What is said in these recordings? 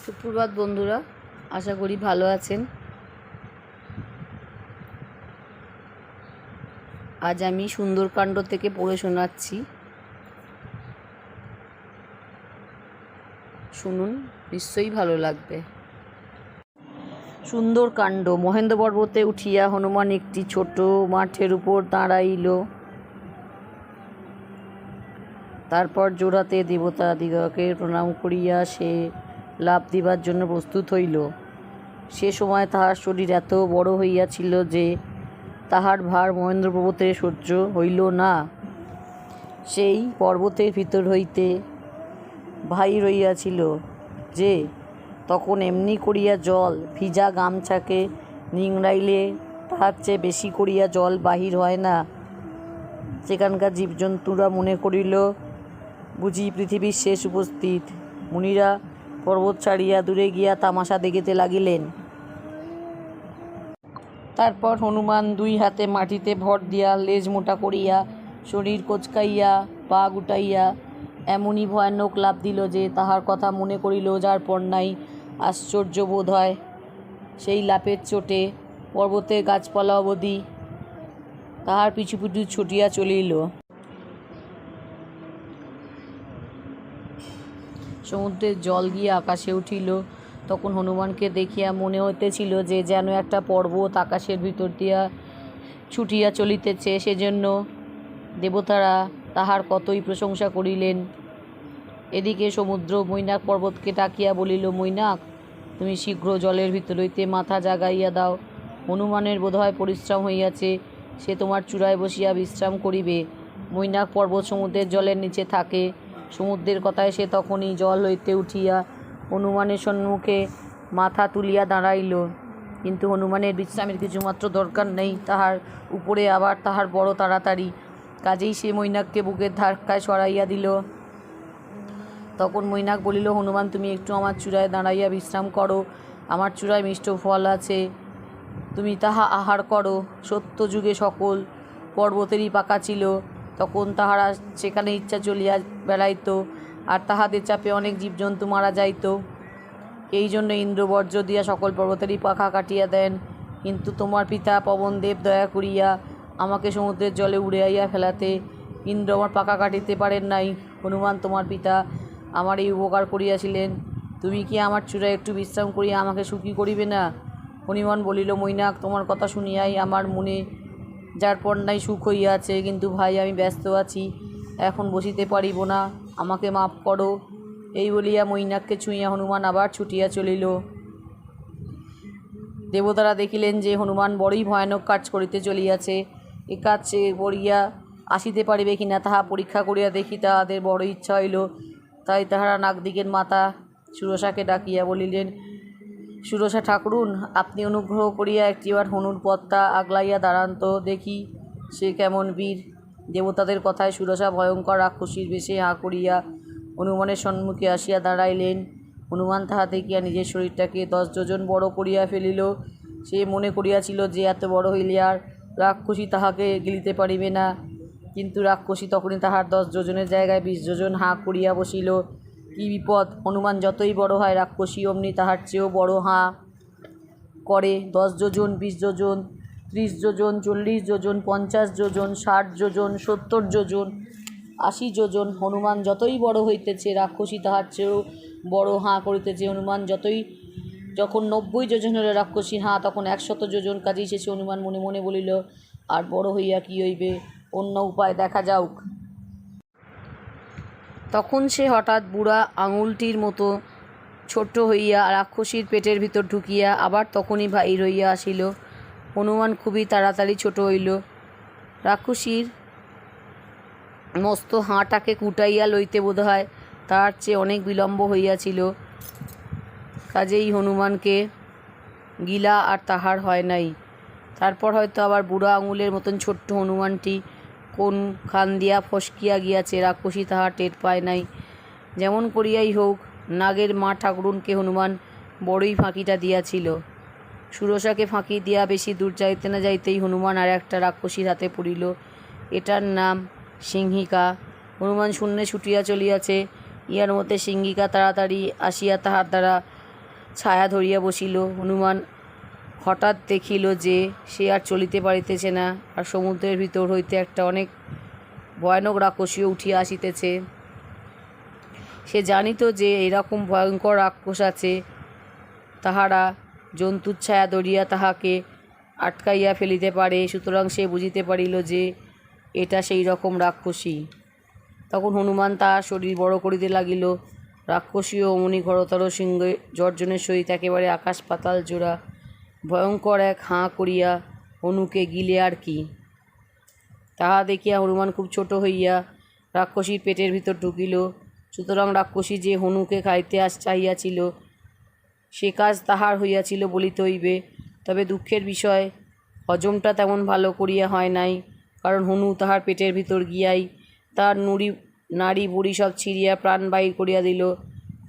সুপ্রভাত বন্ধুরা, আশা করি ভালো আছেন। আজ আমি সুন্দরকাণ্ড থেকে পড়ে শোনাচ্ছি, শুনুন, নিশ্চয়ই ভালো লাগবে। সুন্দরকাণ্ড। মহেন্দ্র পর্বতে উঠিয়া হনুমান একটি ছোট মাঠের উপর দাঁড়াইল। তারপর জোড়াতে দেবতাদিগকে প্রণাম করিয়া সে লাভ দিবার জন্য প্রস্তুত হইল। সে সময় তাহার শরীর এত বড় হইয়াছিল যে তাহার ভার মহেন্দ্র পর্বতে সহ্য হইল না। সেই পর্বতের ভিতর হইতে বাহির হইয়াছিল যে তখন এমনি করিয়া জল ভিজা গামছাকে নিংড়াইলে তাহার চেয়ে বেশি করিয়া জল বাহির হয় না। সেখানকার জীবজন্তুরা মনে করিল বুঝি পৃথিবীর শেষ উপস্থিত। মুনিরা পর্বত ছাড়িয়া দূরে গিয়া তামাশা দেখিতে লাগিলেন। তারপর হনুমান দুই হাতে মাটিতে ভর দিয়া লেজ মোটা করিয়া শরীর কোঁচকাইয়া পা গুটাইয়া এমনই ভয়ানক লাভ দিল যে তাহার কথা মনে করিল যার পর নাই আশ্চর্য বোধ হয়। সেই লাভের চোটে পর্বতের গাছপালা অবধি তাহার পিছু পিছু ছুটিয়া চলিল। সমুদ্রের জল গিয়া আকাশে উঠিল। তখন হনুমানকে দেখিয়া মনে হইতেছিল যে যেন একটা পর্বত আকাশের ভিতর দিয়া ছুটিয়া চলিতেছে। সেজন্য দেবতারা তাহার কতই প্রশংসা করিলেন। এদিকে সমুদ্র মৈনাক পর্বতকে ডাকিয়া বলিল, মৈনাক, তুমি শীঘ্র জলের ভিতর হইতে মাথা জাগাইয়া দাও। হনুমানের বোধহয় পরিশ্রম হইয়াছে, সে তোমার চূড়ায় বসিয়া বিশ্রাম করিবে। মৈনাক পর্বত সমুদ্রের জলের নিচে থাকে। সমুদ্রের কথায় সে তখনই জল হইতে উঠিয়া হনুমানের সম্মুখে মাথা তুলিয়া দাঁড়াইল। কিন্তু হনুমানের বিশ্রামের কিছুমাত্র দরকার নেই, তাহার উপরে আবার তাহার বড় তাড়াতাড়ি। কাজেই সে মৈনাককে বুকের ধাক্কায় সরাইয়া দিল। তখন মৈনাক বলিল, হনুমান, তুমি একটু আমার চূড়ায় দাঁড়াইয়া বিশ্রাম করো। আমার চূড়ায় মিষ্ট ফল আছে, তুমি তাহা আহার করো। সত্য যুগে সকল পর্বতেরই পাকা ছিল, তখন তাহারা সেখানে ইচ্ছা চলিয়া বেড়াইত, আর তাহাদের চাপে অনেক জীবজন্তু মারা যাইত। এই জন্য ইন্দ্র বর্জ্য দিয়া সকল পর্বতেরই পাখা কাটিয়া দেন। কিন্তু তোমার পিতা পবনদেব দয়া করিয়া আমাকে সমুদ্রের জলে উড়াইয়া ফেলাতে ইন্দ্র আমার পাখা কাটিতে পারেন নাই। হনুমান, তোমার পিতা আমার এই উপকার করিয়াছিলেন, তুমি কি আমার চূড়ায় একটু বিশ্রাম করিয়া আমাকে সুখী করিবে না? হনুমান বলিল, মৈনাক, তোমার কথা শুনিয়াই আমার মনে যার পর নাই সুখ হইয়াছে, কিন্তু ভাই আমি ব্যস্ত আছি, এখন বসিতে পারিব না, আমাকে মাফ করো। এই বলিয়া মৈনাককে ছুঁইয়া হনুমান আবার ছুটিয়া চলিল। দেবতারা দেখিলেন যে হনুমান বড়ই ভয়ানক কাজ করিতে চলিয়াছে। এ কাজ সে করিয়া আসিতে পারিবে কিনা তাহা পরীক্ষা করিয়া দেখি তাহাদের বড় ইচ্ছা হইল। তাই তাহারা নাগদিগের মাতা সুরসাকে ডাকিয়া বলিলেন, সুরসা ঠাকুরুন, আপনি অনুগ্রহ করিয়া একটিবার হনুর পথটা আগলাইয়া দাঁড়ান তো দেখি সে কেমন বীর। দেবতাদের কথায় সুরসা ভয়ঙ্কর রাক্ষসীর বেশে হাঁ করিয়া হনুমানের সম্মুখে আসিয়া দাঁড়াইলেন। হনুমান তাহা দেখিয়া নিজের শরীরটাকে 10 যোজন বড় করিয়া ফেলিল। সে মনে করিয়াছিল যে এত বড় হইলে আর রাক্ষসী তাহাকে গিলিতে পারিবে না। কিন্তু রাক্ষসী তখনই তাহার 10 যোজনের জায়গায় 20 যোজন হাঁ করিয়া বসিল। কি বিপদ! হনুমান যতই বড় হয়, রাক্ষসী অমনি তাহার চেয়েও বড় হাঁ করে। 10 যোজন, 20 যোজন, 30 যোজন, 40 যোজন, 50 যোজন, 60 যোজন, 70 যোজন, 80 যোজন। হনুমান যতই বড় হইতেছে, রাক্ষসী তাহার চেয়েও বড় হাঁ করিতেছে। হনুমান যখন 90 যোজন হইল রাক্ষসীর হাঁ, তখন 100 যোজন। কাজেই শেষে হনুমান মনে মনে বলিল, আর বড় হইয়া কি হইবে, অন্য উপায় দেখা যাউক। তখন সে হঠাৎ বুড়া আঙুলটির মতো ছোট হইয়া রাক্ষসীর পেটের ভিতর ঢুকিয়া আবার তখনই বাহির হইয়া আসিল। হনুমান খুবই তাড়াতাড়ি ছোট হইল। রাক্ষসীর মস্ত হাঁটাকে কুটাইয়া লইতে বোধ হয় তার চেয়ে অনেক বিলম্ব হইয়াছিল। কাজেই হনুমানকে গিলা আর তাহার হয় নাই। তারপর হয়তো আবার বুড়া আঙুলের মতন ছোট্ট হনুমানটি কোন খান দিয়া ফসকিয়া গিয়াছে, রাক্ষসী তাহা টের পায় নাই। যেমন করিয়াই হোক, নাগের মা ঠাকুরুনকে হনুমান বড়ই ফাঁকিটা দিয়াছিল। সুরসাকে ফাঁকি দিয়া বেশি দূর যাইতে না যাইতেই হনুমান আর একটা রাক্ষসীর হাতে পড়িল। এটার নাম সিংহিকা। হনুমান শূন্যে ছুটিয়া চলিয়াছে, ইহার মধ্যে সিংহিকা তাড়াতাড়ি আসিয়া তাহার দ্বারা ছায়া ধরিয়া বসিল। হনুমান হঠাৎ দেখিল যে সে আর চলিতে পারিতেছে না, আর সমুদ্রের ভিতর হইতে একটা অনেক ভয়ানক রাক্ষসীও উঠিয়া আসিতেছে। সে জানিত যে এরকম ভয়ঙ্কর রাক্ষস আছে, তাহারা জন্তুর ছায়া ধরিয়া তাহাকে আটকাইয়া ফেলিতে পারে। সুতরাং সে বুঝিতে পারিল যে এটা সেই রকম রাক্ষসী। তখন হনুমান তাহার শরীর বড় করিতে লাগিল। রাক্ষসীও অমনি ঘোরতর সিংহে গর্জনের সহিত একেবারে আকাশ পাতাল জোড়া ভয়ঙ্কর এক হাঁ করিয়া হনুকে গিলে আর কি। তাহা দেখিয়া হনুমান খুব ছোট হইয়া রাক্ষসীর পেটের ভিতর ঢুকিল। সুতরাং রাক্ষসী যে হনুকে খাইতে চাহিয়াছিল সে কাজ তাহার হইয়াছিল বলিতে হইবে। তবে দুঃখের বিষয়, হজমটা তেমন ভালো করিয়া হয় নাই, কারণ হনু তাহার পেটের ভিতর গিয়াই তার নাড়ি বুড়ি সব ছিঁড়িয়া প্রাণ বাহির করিয়া দিল।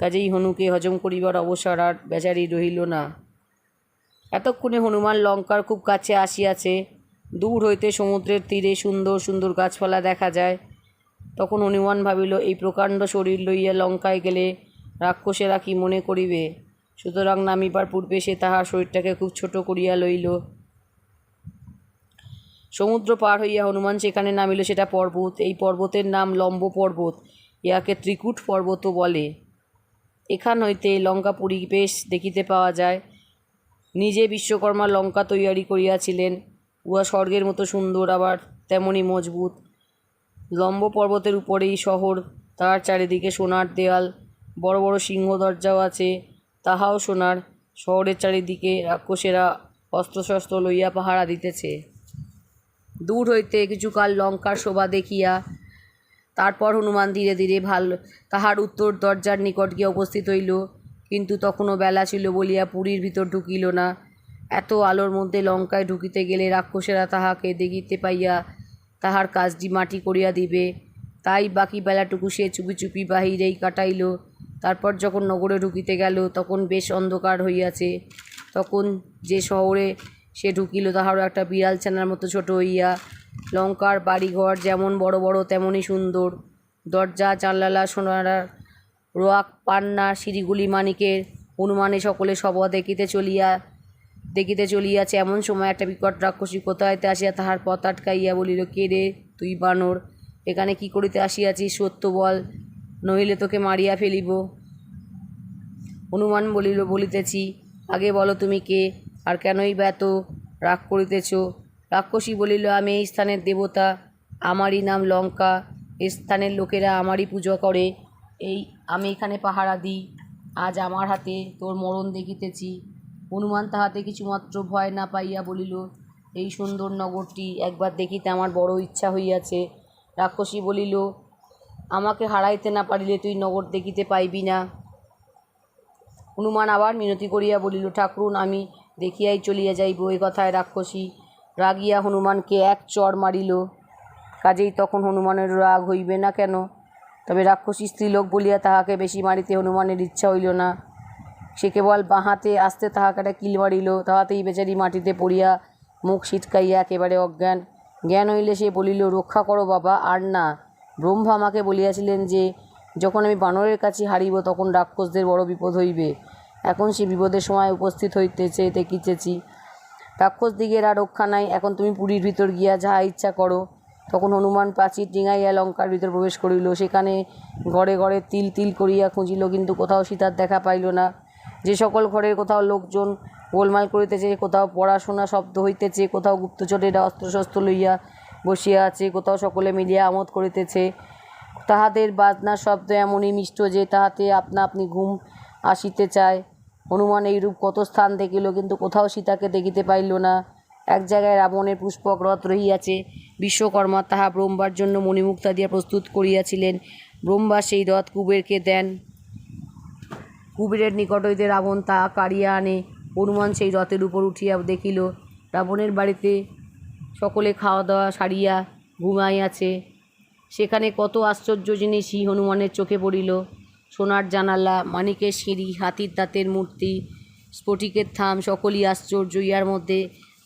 কাজেই হনুকে হজম করিবার অবসর আর বেচারি রহিল না। এতক্ষণে হনুমান লঙ্কার খুব কাছে আসিয়াছে। দূর হইতে সমুদ্রের তীরে সুন্দর সুন্দর গাছপালা দেখা যায়। তখন হনুমান ভাবিল, এই প্রকাণ্ড শরীর লইয়া লঙ্কায় গেলে রাক্ষসেরা কি মনে করিবে। সুতরাং নামিবার পূর্বে সে তাহার শরীরটাকে খুব ছোট করিয়া লইল। সমুদ্র পার হইয়া হনুমান সেখানে নামিল। সেটা পর্বত। এই পর্বতের নাম লম্ব পর্বত। ইহাকে ত্রিকুট পর্বতও বলে। এখান হইতে লঙ্কাপুরী বেশ দেখিতে পাওয়া যায়। নিজে বিশ্বকর্মা লঙ্কা তৈয়ারি করিয়াছিলেন। উহা স্বর্গের মতো সুন্দর, আবার তেমনি মজবুত। লম্ব পর্বতের উপরেই শহর, তার চারিদিকে সোনার দেয়াল, বড় বড় সিংহ দরজাও আছে, তাহাও সোনার। শহরের চারিদিকে রাক্ষসেরা অস্ত্রশস্ত্র লইয়া পাহারা দিতেছে। দূর হইতে কিছুকাল লঙ্কার শোভা দেখিয়া তারপর হনুমান ধীরে ধীরে তাহার উত্তর দরজার নিকট গিয়া উপস্থিত হইল। কিন্তু তখনও বেলা ছিল বলিয়া পুরীর ভিতর ঢুকিল না। এত আলোর মধ্যে লঙ্কায় ঢুকিতে গেলে রাক্ষসেরা তাহাকে দেখিতে পাইয়া তাহার কাজটি মাটি করিয়া দিবে। তাই বাকি বেলাটুকু সে চুপি চুপি বাহিরেই কাটাইল। তারপর যখন নগরে ঢুকিতে গেল তখন বেশ অন্ধকার হইয়াছে। তখন যে শহরে সে ঢুকিল তাহারও একটা বিড়াল ছানার মতো ছোট হইয়া। লঙ্কার বাড়িঘর যেমন বড় বড় তেমনই সুন্দর। দরজা জানলা সোনার, রোয়াক পান্না, সিঁড়িগুলি মানিকের। হনুমানে সকলে সভা দেখিতে চলিয়াছে। এমন সময় একটা বিকট রাক্ষসী কোথা হইতে আসিয়া তাহার পথ আটকাইয়া বলিল, কে রে তুই বানর, এখানে কি করিতে আসিয়াছিস? সত্য বল, নহিলে তোকে মারিয়া ফেলিব। হনুমান বলিতেছি, আগে বলো তুমি কে, আর কেনই বা এত রাগ করিতেছ? রাক্ষসী বলিল, আমি এই স্থানের দেবতা, আমারই নাম লঙ্কা। এই স্থানের লোকেরা আমারই পূজা করে। আমি এখানে পাহারা দিই। আজ আমার হাতে তোর মরণ দেখিতেছি। হনুমান তাহাতে কিছুমাত্র ভয় না পাইয়া বলিল, এই সুন্দর নগরটি একবার দেখিতে আমার বড় ইচ্ছা হইয়াছে। রাক্ষসী বলিল, আমাকে হারাইতে না পারিলে তুই নগর দেখিতে পাইবি না। হনুমান আবার মিনতি করিয়া বলিল, ঠাকুরুন, আমি দেখিয়াই চলিয়া যাইব। এই কথায় রাক্ষসী রাগিয়া হনুমানকে এক চড় মারিল। কাজেই তখন হনুমানের রাগ হইবে না কেন? তবে রাক্ষসী স্ত্রীলোক বলিয়া তাহাকে বেশি মারিতে হনুমানের ইচ্ছা হইল না। সে কেবল বাঁ হাতে আস্তে তাহাকে একটা কিল মারিল। তাহাতেই বেচারি মাটিতে পড়িয়া মুখ ছিটকাইয়া একেবারে অজ্ঞান। জ্ঞান হইলে সে বলিল, রক্ষা করো বাবা, আর না। ব্রহ্মা আমাকে বলিয়াছিলেন যে যখন আমি বানরের কাছে হারিব তখন রাক্ষসদের বড় বিপদ হইবে। এখন সে বিপদের সময় উপস্থিত হইতেছে দেখিতেছি। রাক্ষসদিগের আর রক্ষা নাই। এখন তুমি পুরীর ভিতর গিয়া যাহা ইচ্ছা করো। তখন হনুমান প্রাচীর ডিঙাইয়া লঙ্কার ভিতর প্রবেশ করিল। সেখানে ঘরে ঘরে তিল তিল করিয়া খুঁজিল, কিন্তু কোথাও সীতার দেখা পাইল না। যে সকল ঘরের কোথাও লোকজন গোলমাল করিতেছে, কোথাও পড়াশোনা শব্দ হইতেছে, কোথাও গুপ্তচরেরা অস্ত্রশস্ত্র লইয়া বসিয়া আছে, কোথাও সকলে মিলিয়া আমোদ করিতেছে। তাহাদের বাজনার শব্দ এমনই মিষ্ট যে তাহাতে আপনা আপনি ঘুম আসিতে চায়। হনুমান এইরূপ কত স্থান দেখিল, কিন্তু কোথাও সীতাকে দেখিতে পাইল না। এক জায়গায় রাবণের পুষ্পক রথ রহিয়াছে। বিশ্বকর্মা তাহা ব্রহ্মার জন্য মণিমুক্তা দিয়া প্রস্তুত করিয়াছিলেন। ব্রহ্মা সেই রথ কুবেরকে দেন। কুবেরের নিকট হইতে রাবণ তাহা কাড়িয়া আনে। হনুমান সেই রথের উপর উঠিয়া দেখিল রাবণের বাড়িতে সকলে খাওয়া দাওয়া সারিয়া ঘুমাইয়াছে। সেখানে কত আশ্চর্য জিনিসই হনুমানের চোখে পড়িল। সোনার জানালা, মানিকের সিঁড়ি, হাতির দাঁতের মূর্তি, স্ফটিকের থাম, সকলই আশ্চর্য। ইহার মধ্যে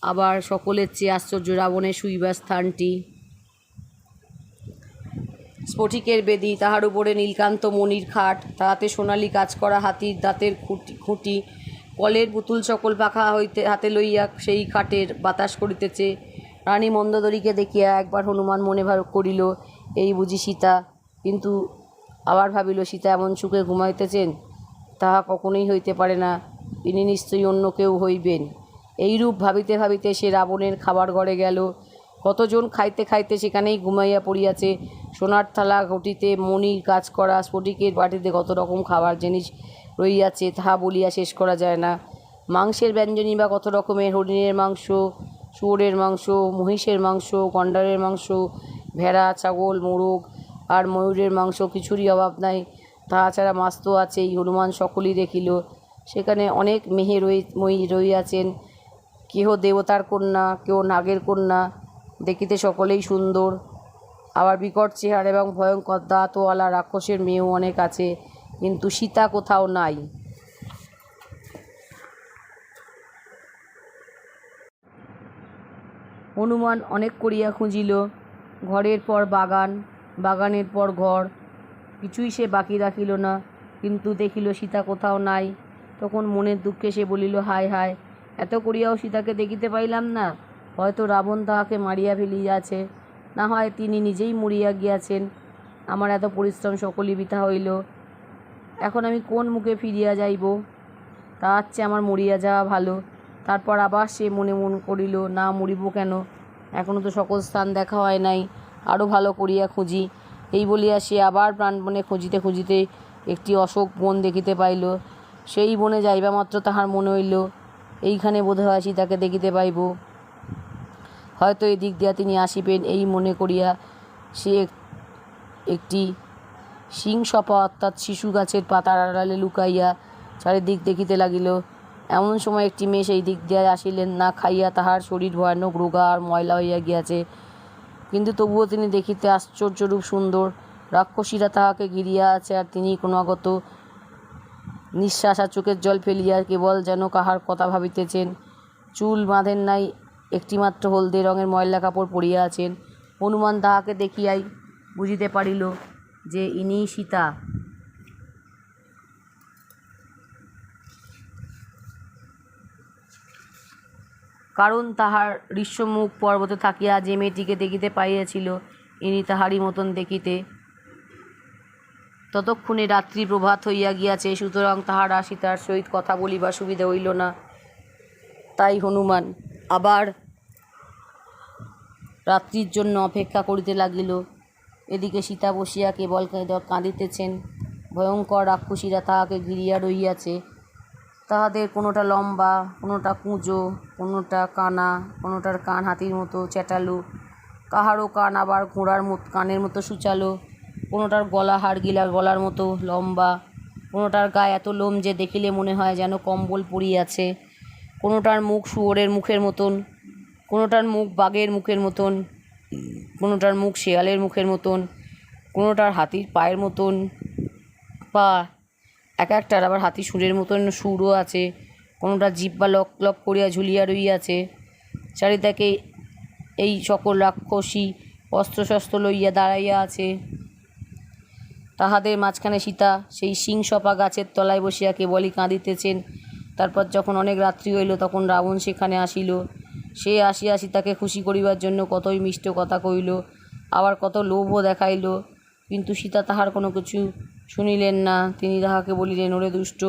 আবার সকলের চেয়ে আশ্চর্য রাবণের শুইবার স্থানটি। স্ফটিকের বেদি, তাহার উপরে নীলকান্ত মণির খাট, তাহাতে সোনালি কাজ করা হাতির দাঁতের খুঁটি, কলের পুতুল সকল পাখা হইতে হাতে লইয়া সেই খাটের বাতাস করিতেছে। রানী মন্দোদরীকে দেখিয়া একবার হনুমান মনে ভাব করিল এই বুঝি সীতা, কিন্তু আবার ভাবিল সীতা এমন সুখে ঘুমাইতেছেন, তাহা কখনোই হইতে পারে না, ইনি নিশ্চয়ই অন্য কেউ হইবেন। এইরূপ ভাবিতে ভাবিতে সে রাবণের খাবার ঘরে গেল। কতজন খাইতে খাইতে সেখানেই ঘুমাইয়া পড়িয়াছে। সোনার থালা ঘটিতে মণির কাজ করা স্ফটিকের বাটিতে কত রকম খাবার জিনিস রইয়াছে, তাহা বলিয়া শেষ করা যায় না। মাংসের ব্যঞ্জনই বা কত রকমের, হরিণের মাংস, শুয়োরের মাংস, মহিষের মাংস, গন্ডারের মাংস, ভেড়া, ছাগল, মোরগ আর ময়ূরের মাংস, কিছুরই অভাব নাই। তাহা ছাড়া মাছ তো আছেই। হনুমান সকলই দেখিল। সেখানে অনেক মেয়ে রইয়াছেন, কেহ দেবতার কন্যা, কেউ নাগের কন্যা, দেখিতে সকলেই সুন্দর। আবার বিকট চেহারা এবং ভয়ঙ্কর দাঁতওয়ালা রাক্ষসের মেয়েও অনেক আছে, কিন্তু সীতা কোথাও নাই। হনুমান অনেক করিয়া খুঁজিল, ঘরের পর বাগান, বাগানের পর ঘর, কিছুই সে বাকি রাখিল না, কিন্তু দেখিল সীতা কোথাও নাই। তখন মনের দুঃখে সে বলিল, হায় হায়, এত করিয়াও সীতাকে দেখিতে পাইলাম না। হয়তো রাবণ তাহাকে মারিয়া ফেলিয়াছে, না হয় তিনি নিজেই মরিয়া গিয়াছেন। আমার এত পরিশ্রম সকলই বৃথা হইল। এখন আমি কোন মুখে ফিরিয়া যাইব? তার চেয়ে আমার মরিয়া যাওয়া ভালো। তারপর আবার সে মনে মন করিল, না মরিব কেন, এখনও তো সকল স্থান দেখা হয় নাই, আরও ভালো করিয়া খুঁজি। এই বলিয়া সে আবার প্রাণপণে খুঁজিতে খুঁজিতে একটি অশোক বন দেখিতে পাইল। সেই বনে যাইবা মাত্র তাহার মনে হইল, এইখানে বোধহয় সীতাকে দেখিতে পাইব, হয়তো এদিক দিয়া তিনি আসিবেন। এই মনে করিয়া সে একটি সিংসপা অর্থাৎ শিশু গাছের পাতার আড়ালে লুকাইয়া চারিদিক দেখিতে লাগিল। এমন সময় একটি মেয়ে সেই দিক দিয়া আসিলেন। না খাইয়া তাহার শরীর ভয়ানক রোগা আর ময়লা হইয়া গিয়াছে, কিন্তু তবুও তিনি দেখিতে আশ্চর্যরূপ সুন্দর। রাক্ষসীরা তাহাকে ঘিরিয়া আছে, আর তিনি ক্রমাগত নিঃশ্বাস আর চোখের জল ফেলিয়া কেবল যেন কাহার কথা ভাবিতেছেন। চুল বাঁধেন নাই, একটিমাত্র হলদে রঙের ময়লা কাপড় পরিয়া আছেন। হনুমান তাহাকে দেখিয়াই বুঝিতে পারিল যে ইনিই সীতা। কারণ তাহার ঋষ্যমুখ পর্বতে থাকিয়া যে মেয়েটিকে দেখিতে পাইয়াছিল, ইনি তাহারই মতন দেখিতে। ততক্ষণে রাত্রি প্রভাত হইয়া গিয়াছে, সুতরাং তাহারা সীতার সহিত কথা বলিবার সুবিধা হইল না। তাই হনুমান আবার রাত্রির জন্য অপেক্ষা করিতে লাগিল। এদিকে সীতা বসিয়া কেবল কাঁদিতেছেন। ভয়ঙ্কর রাক্ষসীরা তাহাকে ঘিরিয়া রহিয়াছে। তাহাদের কোনোটা লম্বা, কোনোটা কুঁজো, কোনোটা কানা, কোনোটার কান হাতির মতো চ্যাটালো, কাহারও কান আবার ঘোড়ার কানের মতো সূচালো, কোনোটার গলা হাড়গিলা গলার মতো লম্বা, কোনোটার গায়ে এত লোম যে দেখিলে মনে হয় যেন কম্বল পরিয়াছে, কোনোটার মুখ শুয়োরের মুখের মতন, কোনোটার মুখ বাঘের মুখের মতন, কোনোটার মুখ শেয়ালের মুখের মতন, কোনোটার হাতির পায়ের মতন পা, এক একটার আবার হাতি সুরের মতন সুরও আছে, কোনোটা জিহ্বা লক লক করিয়া ঝুলিয়া রইয়াছে। চারিদিকে এই সকল রাক্ষসী অস্ত্রশস্ত্র লইয়া দাঁড়াইয়া আছে। তাহাদের মাঝখানে সীতা সেই সিংসপা গাছের তলায় বসিয়া কেবলই কাঁদিতেছেন। তারপর যখন অনেক রাত্রি হইল, তখন রাবণ সেখানে আসিল। সে আসিয়া সীতাকে খুশি করিবার জন্য কতই মিষ্ট কথা কইল, আবার কত লোভও দেখাইল, কিন্তু সীতা তাহার কোনো কিছু শুনিলেন না। তিনি তাহাকে বলিলেন, ওরে দুষ্ট,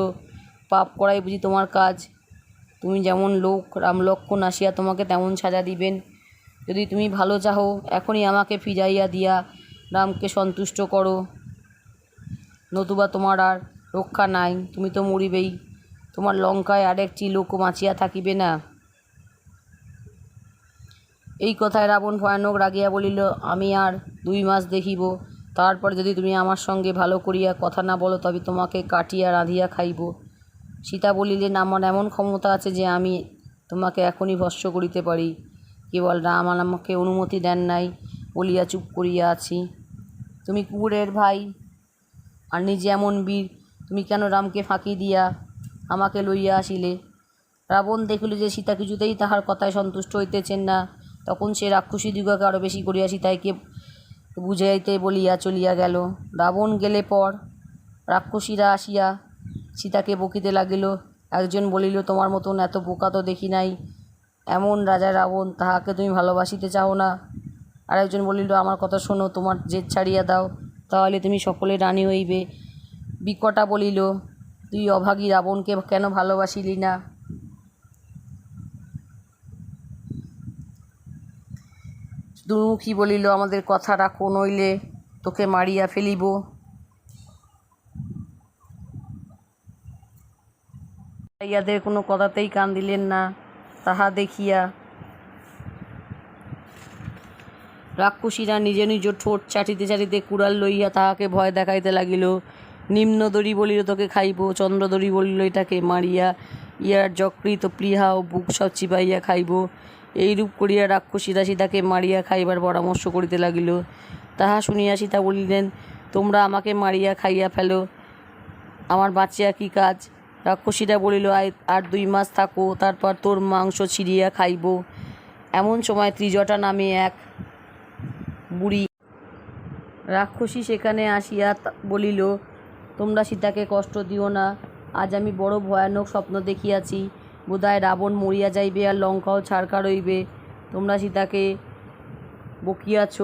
পাপ করাই বুঝি তোমার কাজ? তুমি যেমন লোক, রাম লক্ষ্মণ আসিয়া তোমাকে তেমন সাজা দিবেন। যদি তুমি ভালো চাহো, এখনই আমাকে ফিরাইয়া দিয়া রামকে সন্তুষ্ট করো, নতুবা তোমার আর রক্ষা নাই, তুমি তো মরিবেই। তোমার লঙ্কায় আর একটি লোকও বাঁচিয়া থাকিবে না। এই কথায় রাবণ ভয়ানক রাগিয়া বলিল, আমি আর 2 মাস দেখিব, তারপর যদি তুমি আমার সঙ্গে ভালো করিয়া কথা না বলো, তবে তোমাকে কাটিয়া রাঁধিয়া খাইব। সীতা বলিলেন, আমার এমন ক্ষমতা আছে যে আমি তোমাকে এখনই ভস্ম করিতে পারি, কেবল রাম আমাকে অনুমতি দেন নাই বলিয়া চুপ করিয়া আছি। তুমি কুকুরের ভাই, আর নিজে এমন বীর, তুমি কেন রামকে ফাঁকি দিয়া আমাকে লইয়া আসিলে? রাবণ দেখিল যে সীতা কিছুতেই তাহার কথায় সন্তুষ্ট হইতেছেন না। তখন সে রাক্ষসী দিগকে আরও বেশি করিয়া সীতাকে বুঝাইতে বলিয়া চলিয়া গেল। রাবণ গেলে পর রাক্ষসীরা আসিয়া সীতাকে বকিতে লাগিল, একজন বলিল, তোমার মতন এত বোকা তো দেখি নাই, এমন রাজা রাবণ, তাহাকে তুমি ভালোবাসিতে চাও না। আরেকজন বলিল, আমার কথা শোনো, তোমার জেদ ছাড়িয়া দাও, তাহলে তুমি সকলে রানী হইবে। বিকটা বলিল, তুই অভাগী রাবণকে কেন ভালোবাসিলি না? দুর্মুখী বলিল, আমাদের কথা রাখো, নইলে তোকে মারিয়া ফেলিব। ইহাদের কোনো কথাতেই কান দিলেন না। তাহা দেখিয়া রাক্ষসীরা নিজ নিজ ঠোঁট চাটিতে চাটিতে কুড়াল লইয়া তাহাকে ভয় দেখাইতে লাগিল। নিম্নদরি বলিল, তোকে খাইব। চন্দ্রদরি বলিল, এটাকে মারিয়া ইয়ার যকৃত প্লীহা ও বুক সব চিবাইয়া খাইব। এইরূপ করিয়া রাক্ষসীরা সীতাকে মারিয়া খাইবার পরামর্শ করিতে লাগিল। তাহা শুনিয়া সীতা বলিলেন, তোমরা আমাকে মারিয়া খাইয়া ফেলো, আমার বাঁচিয়া কি কাজ? রাক্ষসীরা বলিল, আর 2 মাস থাকো, তারপর তোর মাংস ছিঁড়িয়া খাইব। এমন সময় ত্রিজটা নামে এক বুড়ি রাক্ষসী সেখানে আসিয়া বলিল, তোমরা সীতাকে কষ্ট দিও না, আজ আমি বড় ভয়ানক স্বপ্ন দেখিয়াছি। বোধহয় রাবণ মরিয়া যাইবে আর লঙ্কাও ছাড়কা রইবে। তোমরা সীতাকে বকিয়াছ,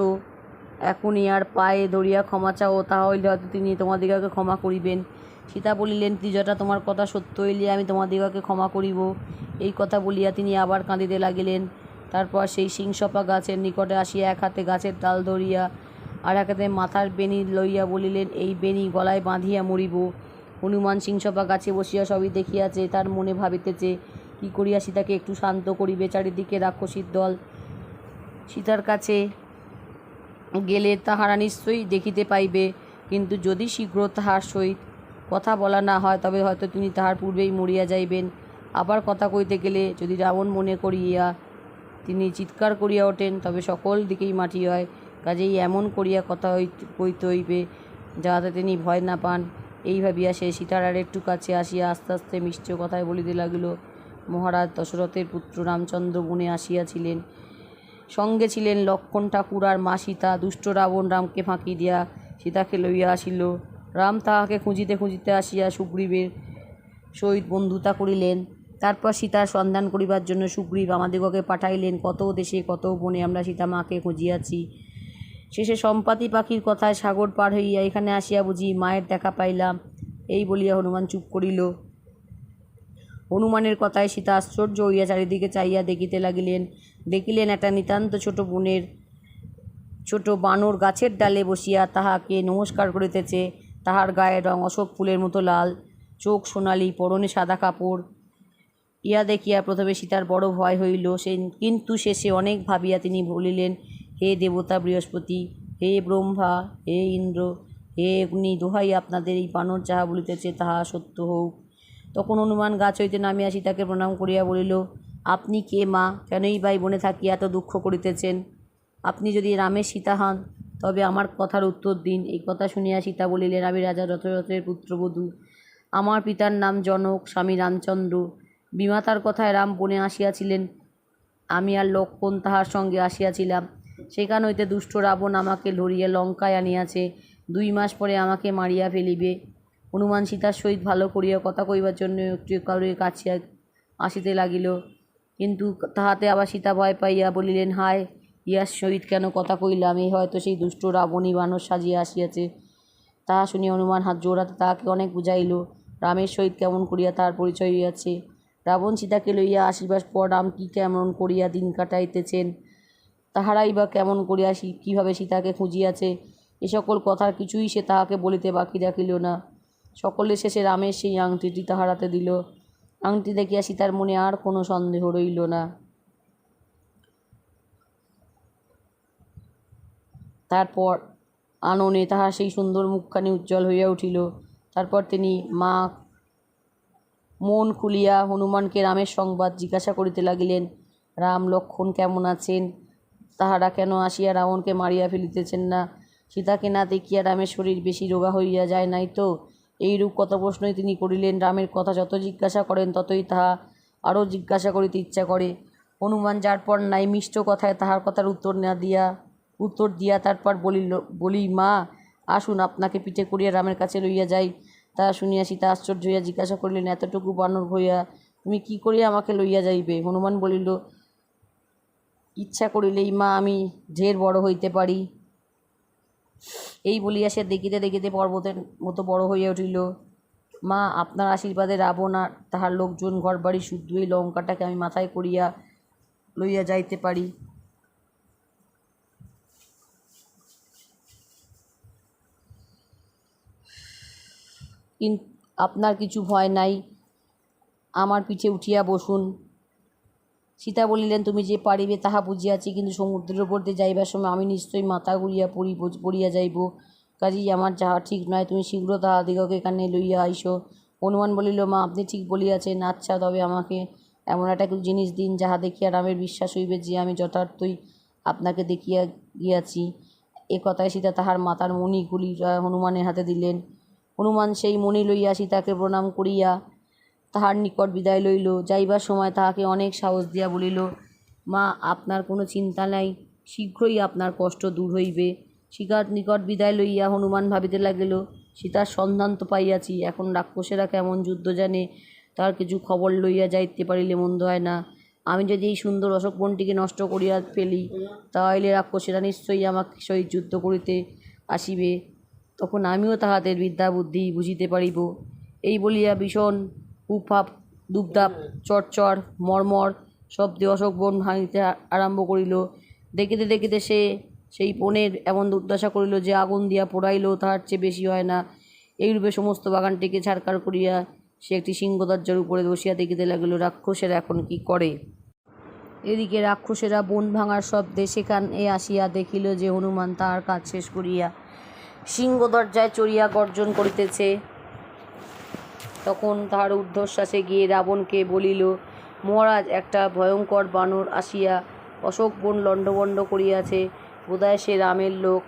এখন ইহার পায়ে ধরিয়া ক্ষমা চাও, তাহলে হয়তো তিনি তোমাদিগকে ক্ষমা করিবেন। সীতা বলিলেন, ত্রিজটা, তোমার কথা সত্য হইলে আমি তোমাদিগকে ক্ষমা করিব। এই কথা বলিয়া তিনি আবার কাঁদিতে লাগিলেন। তারপর সেই সিংসপা গাছের নিকটে আসিয়া এক হাতে গাছের ডাল ধরিয়া আর এক হাতে মাথার বেণী লইয়া বলিলেন, এই বেণী গলায় বাঁধিয়া মরিব। হনুমান সিংসপা গাছে বসিয়া সবই দেখিয়াছে। তার মনে ভাবিতেছে, কি করিয়া সীতাকে একটু শান্ত করিবে। চারিদিকে রাক্ষসীর দল। সীতার কাছে গেলে তাহারা নিশ্চয়ই দেখিতে পাইবে, কিন্তু যদি শীঘ্র তাহার সহিত কথা বলা না হয়, তবে হয়তো তিনি তাহার পূর্বেই মরিয়া যাইবেন। আবার কথা কইতে গেলে যদি রাবণ মনে করিয়া তিনি চিৎকার করিয়া ওঠেন, তবে সকল দিকেই মাটি হয়। কাজেই এমন করিয়া কথা কইতে হইবে যাহাতে তিনি ভয় না পান। এই ভাবিয়া সে সীতার আর একটু কাছে আসিয়া আস্তে আস্তে মিষ্ট কথায় বলিতে লাগিল, মহারাজ দশরথের পুত্র রামচন্দ্র বনে আসিয়াছিলেন। সঙ্গে ছিলেন লক্ষ্মণ ঠাকুর আর মা সীতা। দুষ্ট রাবণ রামকে ফাঁকি দিয়া সীতাকে লইয়া আসিল। রাম তাহাকে খুঁজিতে খুঁজিতে আসিয়া সুগ্রীবের সহিত বন্ধুতা করিলেন। তারপর সীতার সন্ধান করিবার জন্য সুগ্রীব আমাদিগকে পাঠাইলেন। কত দেশে কত বনে আমরা সীতা মাকে খুঁজিয়াছি। শেষে সম্পাতি পাখির কথায় সাগর পার হইয়া এখানে আসিয়া বুঝি মায়ের দেখা পাইলাম। এই বলিয়া হনুমান চুপ করিল। হনুমানের কথায় সীতা আশ্চর্য হইয়া চারিদিকে চাইয়া দেখিতে লাগিলেন। দেখিলেন একটা নিতান্ত ছোট বানর গাছের ডালে বসিয়া তাহাকে নমস্কার করিতেছে। তাহার গায়ের রং অশোক ফুলের মতো লাল, চোখ সোনালি, পরনে সাদা কাপড়। ইয়া দেখিয়া প্রথমে সীতার বড় ভয় হইল, কিন্তু শেষে অনেক ভাবিয়া তিনি বলিলেন, হে দেবতা বৃহস্পতি, হে ব্রহ্মা, হে ইন্দ্র, হে অগ্নি, দোহাই আপনাদের, এই বানর যাহা বলিতেছে তাহা সত্য হোক। তখন হনুমান গাছ হইতে নামিয়া সীতাকে প্রণাম করিয়া বলিল, আপনি কে মা? কেনই বা বনে থাকিয়া এত দুঃখ করিতেছেন? আপনি যদি রামের সীতা হন, তবে আমার কথার উত্তর দিন। এই কথা শুনিয়া সীতা বলিলেন, আমি রাজা দশরথের পুত্রবধূ। আমার পিতার নাম জনক, স্বামী রামচন্দ্র। বিমাতার কথায় রাম বনে আসিয়াছিলেন, আমি আর লক্ষ্মণ তাহার সঙ্গে আসিয়াছিলাম। সেখান হইতে দুষ্ট রাবণ আমাকে ধরিয়া লঙ্কায় আনিয়াছে। 2 মাস পরে আমাকে মারিয়া ফেলিবে। হনুমান সীতার সহিত ভালো করিয়া কথা কইবার জন্য একটু কারোর কাছে আসিতে লাগিল, কিন্তু তাহাতে আবার সীতা ভয় পাইয়া বলিলেন, হায়, ইহার সহিত কেন কথা কইলাম? এই হয়তো সেই দুষ্ট রাবণী বানর সাজিয়া আসিয়াছে। তাহা শুনিয়া হনুমান হাত জোড়াতে তাহাকে অনেক বুঝাইল রামের সহিত কেমন করিয়া তাহার পরিচয় হইয়াছে। রাবণ সীতাকে লইয়া আসিবার পর রাম কি কেমন করিয়া দিন কাটাইতেছেন, তাহারাই বা কেমন করিয়া কিভাবে সীতাকে খুঁজিয়াছে, এ সকল কথার কিছুই সে তাহাকে বলিতে বাকি রাখিল না। সকলের শেষে রামের সেই আংটিটি তাহার হাতে দিল। আংটি দেখিয়া সীতার মনে আর কোনো সন্দেহ রইল না। তারপর আননে তাহার সেই সুন্দর মুখখানি উজ্জ্বল হইয়া উঠিল। তারপর তিনি মন খুলিয়া হনুমানকে রামের সংবাদ জিজ্ঞাসা করিতে লাগিলেন। রাম, লক্ষ্মণ কেমন আছেন? তাহারা কেন আসিয়া রাবণকে মারিয়া ফেলিতেছেন না? সীতাকে না দেখিয়া রামের শরীর বেশি রোগা হইয়া যায় নাই তো? এইরূপ কত প্রশ্নই তিনি করিলেন। রামের কথা যত জিজ্ঞাসা করেন ততই তাহা আরও জিজ্ঞাসা করিতে ইচ্ছা করে। হনুমান যার পর নাই মিষ্ট কথায় তাহার কথার উত্তর দিয়া তারপর বলি, মা, আসুন, আপনাকে পিঠে করিয়া রামের কাছে লইয়া যাই। তাহা শুনিয়া সীতা আশ্চর্য হইয়া জিজ্ঞাসা করিলেন, এতটুকু বানর হইয়া তুমি কি করিয়া আমাকে লইয়া যাইবে? হনুমান বলিল, ইচ্ছা করিলেই মা আমি ঢের বড় হইতে পারি। এই বলিয়া সে দেখিতে দেখিতে পর্বতের মতো বড় হইয়া উঠিল। মা, আপনার আশীর্বাদে রাবণ আর তাহার লোকজন ঘরবাড়ি শুদ্ধ এই লঙ্কাটাকে আমি মাথায় করিয়া লইয়া যাইতে পারি। কিন্তু আপনার কিছু ভয় নাই, আমার পিঠে উঠিয়া বসুন। সীতা বলিলেন, তুমি যে পারিবে তাহা বুঝিয়াছি, কিন্তু সমুদ্রের উপর দিয়ে যাইবার সময় আমি নিশ্চয়ই মাথা ঘুরিয়া পড়িয়া যাইব, কাজেই আমার যাহা ঠিক নয়, তুমি শীঘ্র তাহাদিগকে এখানে লইয়া আইসো। হনুমান বলিল, মা আপনি ঠিক বলিয়াছেন। আচ্ছা, তবে আমাকে এমন একটা কিছু জিনিস দিন, যাহা দেখিয়া রামের বিশ্বাস হইবে যে আমি যথার্থই আপনাকে দেখিয়া গিয়াছি। এ কথায় সীতা তাহার মাতার মণিগুলি হনুমানের হাতে দিলেন। হনুমান সেই মণি লইয়া সীতাকে প্রণাম করিয়া তাহার নিকট বিদায় লইল। যাইবার সময় তাহাকে অনেক সাহস দিয়া বলিল, মা আপনার কোনো চিন্তা নাই, শীঘ্রই আপনার কষ্ট দূর হইবে। সীতার নিকট বিদায় লইয়া হনুমান ভাবিতে লাগিল, সীতার সন্ধান তো পাইয়াছি, এখন রাক্ষসেরা কেমন যুদ্ধ জানে তার কিছু খবর লইয়া যাইতে পারিলে মন্দ হয় না। আমি যদি এই সুন্দর অশোক বনটিকে নষ্ট করিয়া ফেলি, তাহলে রাক্ষসেরা নিশ্চয়ই আমাকে সহিত যুদ্ধ করিতে আসিবে, তখন আমিও তাহাদের বিদ্যা বুদ্ধি বুঝিতে পারিব। এই বলিয়া ভীষণ উফাপ দুপদাপ চড়চড় মর্মর শব্দে অশোক বন ভাঙিতে আরম্ভ করিল। দেখিতে দেখিতে সে সেই বনের এমন দুর্দশা করিল যে আগুন দিয়া পোড়াইলেও তাহার চেয়ে বেশি হয় না। এইরূপে সমস্ত বাগানটিকে ছারখার করিয়া সে একটি সিংহদরজার উপরে বসিয়া দেখিতে লাগিল রাক্ষসেরা এখন কি করে। এদিকে রাক্ষসেরা বন ভাঙার শব্দে সেখানে আসিয়া দেখিল যে হনুমান তাহার কাজ শেষ করিয়া সিংহদরজায় চড়িয়া গর্জন করিতেছে। তখন তাহার ঊর্ধ্বশ্বাসে গিয়ে রাবণকে বলিল, মহারাজ, একটা ভয়ঙ্কর বানর আসিয়া অশোক বন লণ্ডভণ্ড করিয়াছে, বোধহয় সে রামের লোক।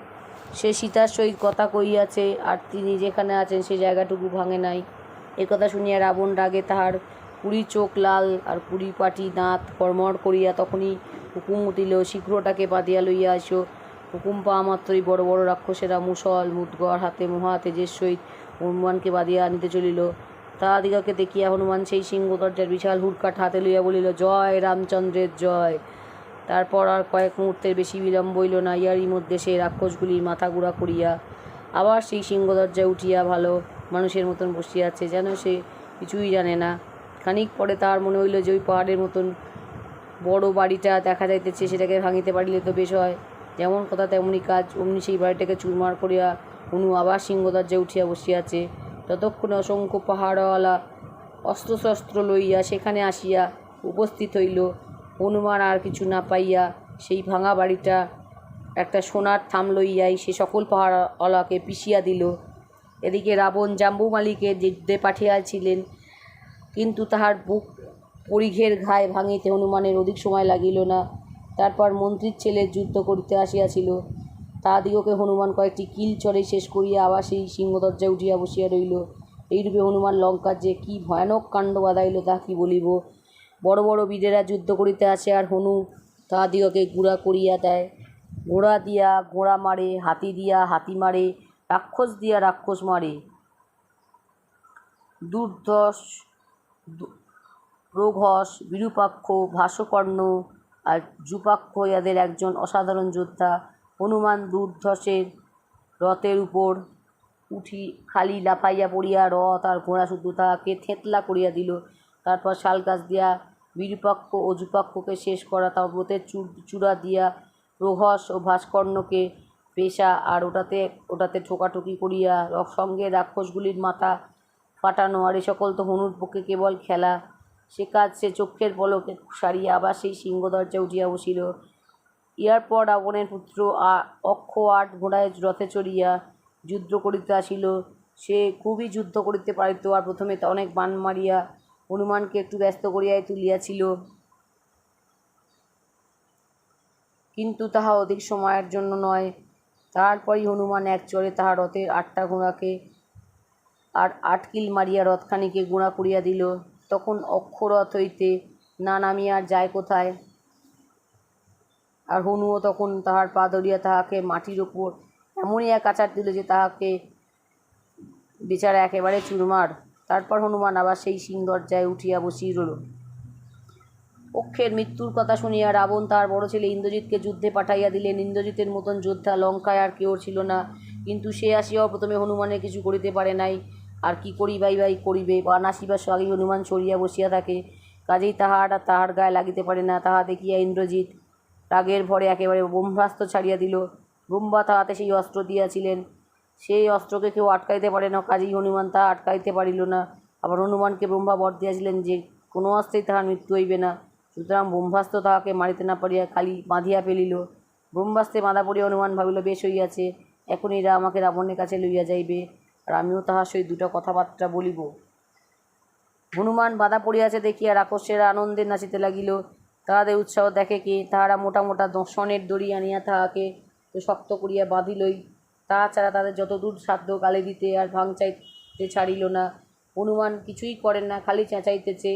সে সীতার সহিত কথা কইয়াছে, আর তিনি যেখানে আছেন সে জায়গাটুকু ভাঙে নাই। একথা শুনিয়া রাবণ রাগে তাহার 20 চোখ লাল আর 20 পাটি দাঁত কড়মড় করিয়া তখনই হুকুম দিল, শীঘ্রটাকে বাঁধিয়া লইয়া আসো। হুকুম পাওয়া মাত্রই বড় বড় রাক্ষসেরা মুসল মুদগর হাতে মহা তেজের সহিত হনুমানকে বাঁধিয়া আনিতে চলিল। তাহাদিগকে দেখিয়া হনুমান সেই সিংহদরজার বিশাল হুড়কাঠ হাতে লইয়া বলিল, জয় রামচন্দ্রের জয়। তারপর আর কয়েক মুহূর্তের বেশি বিলম্ব হইল না। ইয়ারই মধ্যে সে রাক্ষসগুলির মাথা গুঁড়া করিয়া আবার সেই সিংহদরজায় উঠিয়া ভালো মানুষের মতন বসিয়াছে, যেন সে কিছুই জানে না। খানিক পরে তাহার মনে হইল যে ওই পাহাড়ের মতন বড় বাড়িটা দেখা যাইতেছে, সেটাকে ভাঙিতে পারিলে তো বেশ হয়। যেমন কথা তেমনি কাজ। অমনি সেই বাড়িটাকে চুরমার করিয়া হনু আবার সিংহদরজায় উঠিয়া বসিয়াছে। ততক্ষণে অসংখ্য পাহাড়ওয়ালা অস্ত্রশস্ত্র লইয়া সেখানে আসিয়া উপস্থিত হইল। হনুমান আর কিছু না পাইয়া সেই ভাঙা বাড়িটা একটা সোনার থাম লইয়াই সে সকল পাহাড়ওয়ালাকে পিষিয়া দিল। এদিকে রাবণ জাম্বুমালিকে যুদ্ধে পাঠিয়াছিলেন, কিন্তু তাহার বুক পরিঘের ঘায়ে ভাঙিতে হনুমানের অধিক সময় লাগিল না। তারপর মন্ত্রীর ছেলে যুদ্ধ করিতে আসিয়াছিল, তাহাদিগকে হনুমান কয়েকটি কিল চড়ে শেষ করিয়া আবার সেই সিংহদরজায় উঠিয়া বসিয়া রহিল। এইরূপে হনুমান লঙ্কার যে কি ভয়ানক কাণ্ড বাধাইল তা কি বলিব। বড় বড় বীরেরা যুদ্ধ করিতে আসে, আর হনু তাহাদিগকে গুঁড়া করিয়া দেয়। ঘোড়া দিয়া ঘোড়া মারে, হাতি দিয়া হাতি মারে, রাক্ষস দিয়া রাক্ষস মারে। দুর্ধস, রোঘস, বিরূপাক্ষ, ভাস্কর্ণ আর জুপাক্ষ এদের একজন অসাধারণ যোদ্ধা। হনুমান দুর্ধসের রথের উপর উঠি খালি লাফাইয়া পড়িয়া রথ আর ঘোড়া শুদ্ধ তাহাকে থেতলা করিয়া দিল। তারপর শালগাছ দিয়া বিরূপাক্ষ ও জুপাক্ষকে শেষ করা, পর্বতের চূড়া দিয়া রোঘস ও ভাস্কর্ণকে পেশা, আর ওটাতে ঠোকাঠুকি করিয়া সঙ্গে রাক্ষসগুলির মাথা ফাটানো। আর এ সকল তো হনুর পক্ষে কেবল খেলা। সে কাজ সে চক্ষের পলকে সারিয়া আবার সেই সিংহদরজায় উঠিয়া বসিল। ইহার পর রাবণের পুত্র অক্ষ 8 ঘোড়ায় রথে চড়িয়া যুদ্ধ করিতে আসিল। সে খুবই যুদ্ধ করিতে পারিত, আর প্রথমে অনেক বাণ মারিয়া হনুমানকে একটু ব্যস্ত করিয়াই তুলিয়াছিল, কিন্তু তাহা অধিক সময়ের জন্য নয়। তারপরই হনুমান এক চড়ে তাহার রথের 8টা ঘোড়াকে আর 8 কিল মারিয়া রথখানিকে গুঁড়া করিয়া দিল। তখন অক্ষরথ হইতে না নামিয়া আর যায় কোথায়। আর হনুও তখন তাহার পা ধরিয়া তাহাকে মাটির ওপর এমনই এক আছাড় দিল যে তাহাকে বেচারা একেবারে চুরমার। তারপর হনুমান আবার সেই সিংদরজায় উঠিয়া বসিয়া রইল। অক্ষের মৃত্যুর কথা শুনিয়া রাবণ তার বড় ছেলে ইন্দ্রজিৎকে যুদ্ধে পাঠাইয়া দিলেন। ইন্দ্রজিতের মতন যোদ্ধা লঙ্কায় আর কেউ ছিল না, কিন্তু সে আসিয়াও প্রথমে হনুমানের কিছু করিতে পারে নাই। আর কি করিবাই করিবে, বান আসিবার আগেই হনুমান সরিয়া বসিয়া থাকে, কাজেই তাহার গায়ে লাগিতে পারে না। তাহা দেখিয়া ইন্দ্রজিৎ রাগের ভরে একেবারে ব্রহ্মাস্ত্র ছাড়িয়া দিল। ব্রহ্মা তাহাতে সেই অস্ত্র দিয়াছিলেন, সেই অস্ত্রকে কেউ আটকাইতে পারে না, কাজেই হনুমান তাহা আটকাইতে পারিল না। আবার হনুমানকে ব্রহ্মা বর দিয়াছিলেন যে কোনো অস্ত্রেই তাহার মৃত্যু হইবে না, সুতরাং ব্রহ্মাস্ত্র তাহাকে মারিতে না পারিয়া খালি বাঁধিয়া ফেলিল। ব্রহ্মাস্ত্রে বাঁধা পড়িয়া হনুমান ভাবিল, বেশ হইয়াছে, এখন এরা আমাকে রাবণের কাছে লইয়া যাইবে, আর আমিও তাহার সহিত দুটো কথাবার্তা বলিব। হনুমান বাধা পড়িয়াছে দেখিয়া রাক্ষসেরা আনন্দে নাচিতে লাগিল। তাহাদের উৎসাহ দেখে কে, তাহারা মোটা মোটা দর্শনের দড়ি আনিয়া তাহাকে তো শক্ত করিয়া বাঁধিলই। তাহা ছাড়া তাদের যতদূর সাধ্য গালে দিতে আর ভাঙ চাইতে ছাড়িল না। হনুমান কিছুই করেন না, খালি চেঁচাইতেছে।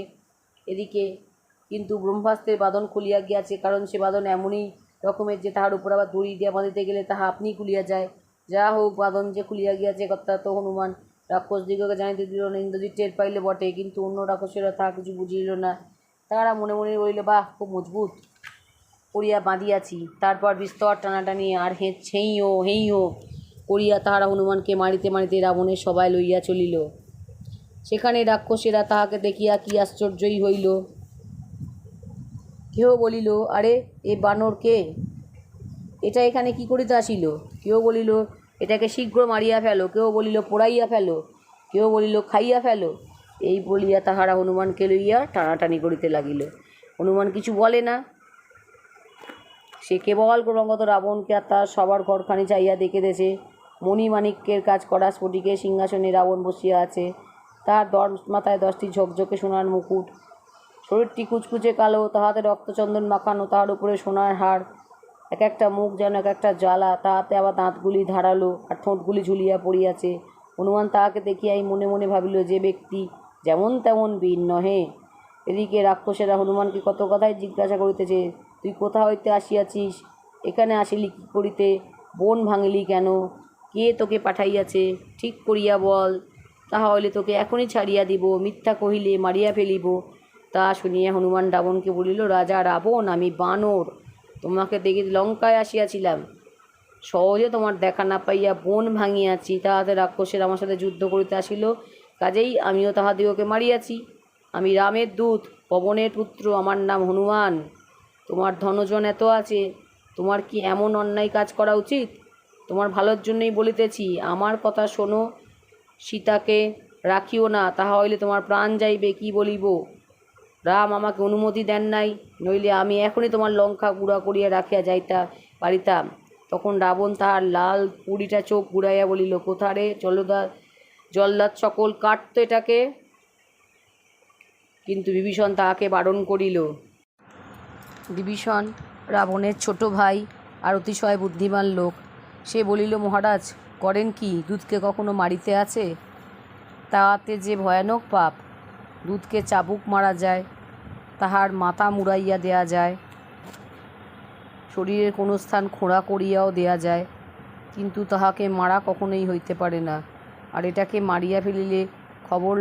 এদিকে কিন্তু ব্রহ্মাস্ত্রের বাঁধন খুলিয়া গিয়াছে, কারণ সে বাঁধন এমনই রকমের যে তাহার উপর আবার দড়ি দিয়া বাঁধিতে গেলে তাহা আপনি খুলিয়া যায়। যা হোক, বাঁধন যে খুলিয়া গিয়াছে কথা তো হনুমান রাক্ষসদিগকে জানিতে দিল না। ইন্দ্রজিৎ টের পাইলে বটে, কিন্তু অন্য রাক্ষসেরা তাহা কিছু বুঝিল না। তাহারা মনে মনে বলিল, বাহ, খুব মজবুত করিয়া বাঁধিয়াছি। তারপর বিস্তর টানাটানি আর হেইও করিয়া তাহারা হনুমানকে মারিতে মারিতে রাবণের সভায় লইয়া চলিল। সেখানে রাক্ষসেরা তাহাকে দেখিয়া কি আশ্চর্যই হইল। কেহ বলিল, আরে এ বানর কে? এটা এখানে কি করিতে আসিল? কেউ বলিল, এটাকে শীঘ্র মারিয়া ফেলো। কেউ বলিল, পোড়াইয়া ফেলো। কেউ বলিল, খাইয়া ফেলো। এই বলিয়া তাহারা হনুমানকে লইয়া টানাটানি করিতে লাগিল। হনুমান কিছু বলে না, সে কেবল ক্রমাগত রাবণকে আর তার সবার ঘরখানি চাইয়া দেখিতেছে। মণিমাণিক্যের কাজ করা স্ফটিকের সিংহাসনে রাবণ বসিয়া আছে। তাহার মাথায় 10টি ঝকঝকে সোনার মুকুট, শরীরটি কুচকুচে কালো, তাহাতে রক্তচন্দন মাখানো, তাহার উপরে সোনার হার, এক একটা মুখ যেন এক একটা জ্বালা, তাহাতে আবার দাঁতগুলি ধারালো আর ঠোঁটগুলি ঝুলিয়া পড়িয়াছে। হনুমান তাহাকে দেখিয়াই মনে মনে ভাবিল, যে ব্যক্তি যেমন তেমন বীর নহে। এদিকে রাক্ষসেরা হনুমানকে কত কথাই জিজ্ঞাসা করিতেছে, তুই কোথা হইতে আসিয়াছিস? এখানে আসিলি কি করিতে? বন ভাঙিলি কেন? কে তোকে পাঠাইয়াছে? ঠিক করিয়া বল, তাহা হইলে তোকে এখনই ছাড়িয়া দিব, মিথ্যা কহিলে মারিয়া ফেলিব। তা শুনিয়া হনুমান রাবণকে বলিল, রাজা রাবণ, আমি বানর, তোমাকে দেখে লঙ্কায় আসিয়াছিলাম, সহজে তোমার দেখা না পাইয়া বন ভাঙিয়াছি। তাহাতে রাক্ষসের আমার সাথে যুদ্ধ করিতে আসিল, কাজেই আমিও তাহাদিগকে মারিয়াছি। আমি রামের দূত, পবনের পুত্র, আমার নাম হনুমান। তোমার ধনজন এত আছে, তোমার কি এমন অন্যায় কাজ করা উচিত? তোমার ভালোর জন্যই বলিতেছি, আমার কথা শোনো, সীতাকে রাখিও না, তাহা হইলে তোমার প্রাণ যাইবে। কি বলিব? রাম আমাকে অনুমতি দেন নাই, নইলে আমি এখনই তোমার লঙ্কা গুঁড়া করিয়া রাখিয়া যাইতে পারিতাম। তখন রাবণ তাহার লাল পুরিটা চোখ ঘুরাইয়া বলিল, কোথারে জল্লাদ সকল, কাটত এটাকে। কিন্তু বিভীষণ তাহাকে বারণ করিল। বিভীষণ রাবণের ছোট ভাই আর অতিশয় বুদ্ধিমান লোক। সে বলিল, মহারাজ, করেন কি? দুধকে কখনো মারিতে আছে? তাহাতে যে ভয়ানক পাপ। দুধকে চাবুক মারা যায়, তাহার মাথা মুড়াইয়া দেয়া যায়, শরীরের কোনো স্থান খোঁড়া করিয়াও দেয়া যায়, কিন্তু তাহাকে মারা কখনোই হইতে পারে না। আর এটাকে মারিয়া ফেলিলে খবর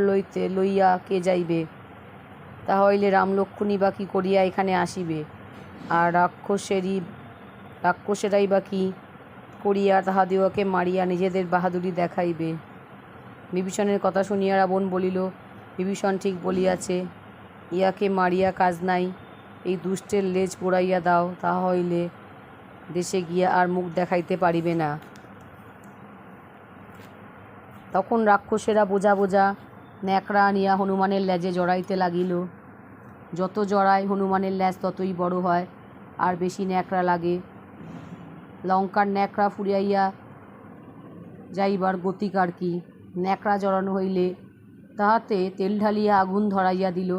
লইয়া কে যাইবে? তাহা হইলে রামলক্ষ্মণই বা কী করিয়া এখানে আসিবে? আর রাক্ষসেরাই বা কী করিয়া তাহাদিগকে মারিয়া নিজেদের বাহাদুরি দেখাইবে? বিভীষণের কথা শুনিয়া রাবণ বলিল, বিভীষণ ঠিক বলিয়াছে, ইহাকে মারিয়া কাজ নাই, এই দুষ্টের লেজ পোড়াইয়া দাও, তাহা হইলে দেশে গিয়া আর মুখ দেখাইতে পারিবে না। তখন রাক্ষসেরা বোঝা বোঝা ন্যাকড়া আনিয়া হনুমানের লেজে জড়াইতে লাগিল। যত জড়ায় হনুমানের লেজ ততই বড় হয় আর বেশি ন্যাকড়া লাগে। লঙ্কার ন্যাকড়া ফুরিয়াইয়া যাইবার গতিকার কি? ন্যাকড়া জড়ানো হইলে তাহাতে তেল ঢালিয়া আগুন ধরাইয়া দিল।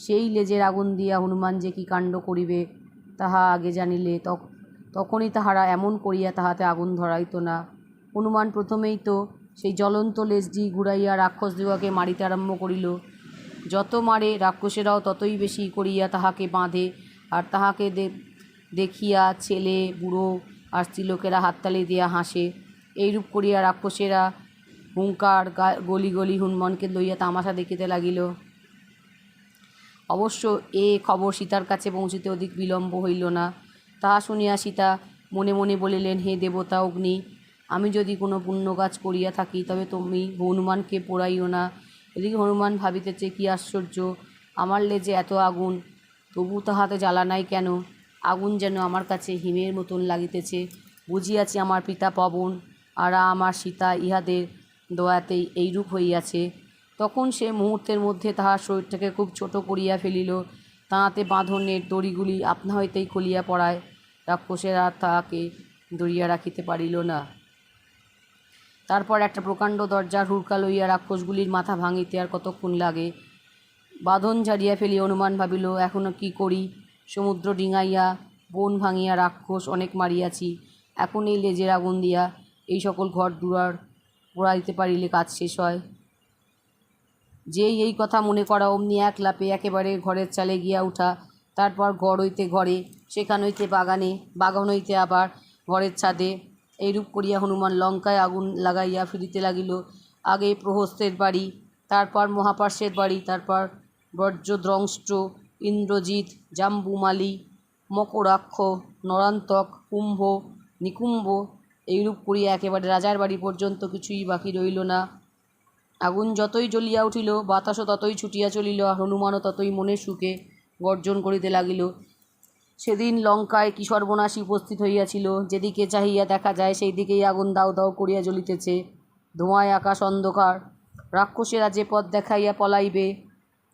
সেই লেজের আগুন দিয়া হনুমান যে কি কাণ্ড করিবে তাহা আগে জানিলে তখনই তাহারা এমন করিয়া তাহাতে আগুন ধরাইত না। হনুমান প্রথমেই তো সেই জ্বলন্ত লেজটি ঘুরাইয়া রাক্ষসদিগকে মারিতে আরম্ভ করিল। যত মারে রাক্ষসেরাও ততই বেশি করিয়া তাহাকে বাঁধে, আর তাহাকে দেখিয়া ছেলে, বুড়ো আর স্ত্রীলোকেরা হাততালি দিয়া হাসে। এইরূপ করিয়া রাক্ষসেরা হুঙ্কার গলি গলি হনুমানকে লইয়া তামাশা দেখিতে লাগিল। অবশ্য এ খবর সীতার কাছে পৌঁছিতে অধিক বিলম্ব হইল না। তাহা শুনিয়া সীতা মনে মনে বলিলেন, হে দেবতা অগ্নি, আমি যদি কোনো পুণ্য কাজ করিয়া থাকি তবে তুমি হনুমানকে পোড়াইও না। এদিকে হনুমান ভাবিতেছে, কি আশ্চর্য, আমার লেজে এত আগুন, তবু তাহাতে জ্বালা নাই কেন? আগুন যেন আমার কাছে হিমের মতন লাগিতেছে। বুঝিয়াছি আমার পিতা পবন আর আমার সীতা ইহাদের দয়াতেই এইরূপ হইয়াছে। তখন সে মুহূর্তের মধ্যে তাহার শরীরটাকে খুব ছোট করিয়া ফেলিল। তাহাতে বাঁধনের দড়িগুলি আপনা হইতেই খুলিয়া পড়ায়। রাক্ষসেরা তাহাকে ধরিয়া রাখিতে পারিল না। তারপর একটা প্রকাণ্ড দরজার হুড়কা লইয়া রাক্ষসগুলির মাথা ভাঙিতে আর কতক্ষণ লাগে। বাঁধন ঝাড়িয়া ফেলিয়া হনুমান ভাবিল, এখনও কি করি? সমুদ্র ডিঙাইয়া বন ভাঙিয়া রাক্ষস অনেক মারিয়াছি, এখন এই লেজের আগুন দিয়া এই সকল ঘর দুয়ার পোড়াইতে পারিলে কাজ শেষ হয়। যেই এই কথা মনে করা, অমনি এক লাপে একেবারে ঘরের চালে গিয়া উঠা, তারপর ঘর হইতে ঘরে, সেখান হইতে বাগানে, বাগান হইতে আবার ঘরের ছাদে। এইরূপ করিয়া হনুমান লঙ্কায় আগুন লাগাইয়া ফিরিতে লাগিল। আগে প্রহস্তের বাড়ি, তারপর মহাপার্শ্বের বাড়ি, তারপর বজ্রদ্রংষ্ট, ইন্দ্রজিৎ, জাম্বুমালী, মকরাক্ষ, নরান্তক, কুম্ভ, নিকুম্ভ, এইরূপ করিয়া একেবারে রাজার বাড়ি পর্যন্ত কিছুই বাকি রইল না। আগুন যতই জ্বলিয়া উঠিল, বাতাসও ততই ছুটিয়া চলিল, আর হনুমানও ততই মনের সুখে গর্জন করিতে লাগিল। সেদিন লঙ্কায় কি সর্বনাশী উপস্থিত হইয়াছিল! যেদিকে চাহিয়া দেখা যায় সেই দিকেই আগুন দাউ দাউ করিয়া জ্বলিতেছে। ধোঁয়ায় আকাশ অন্ধকার। রাক্ষসেরা যে পথ দেখাইয়া পলাইবে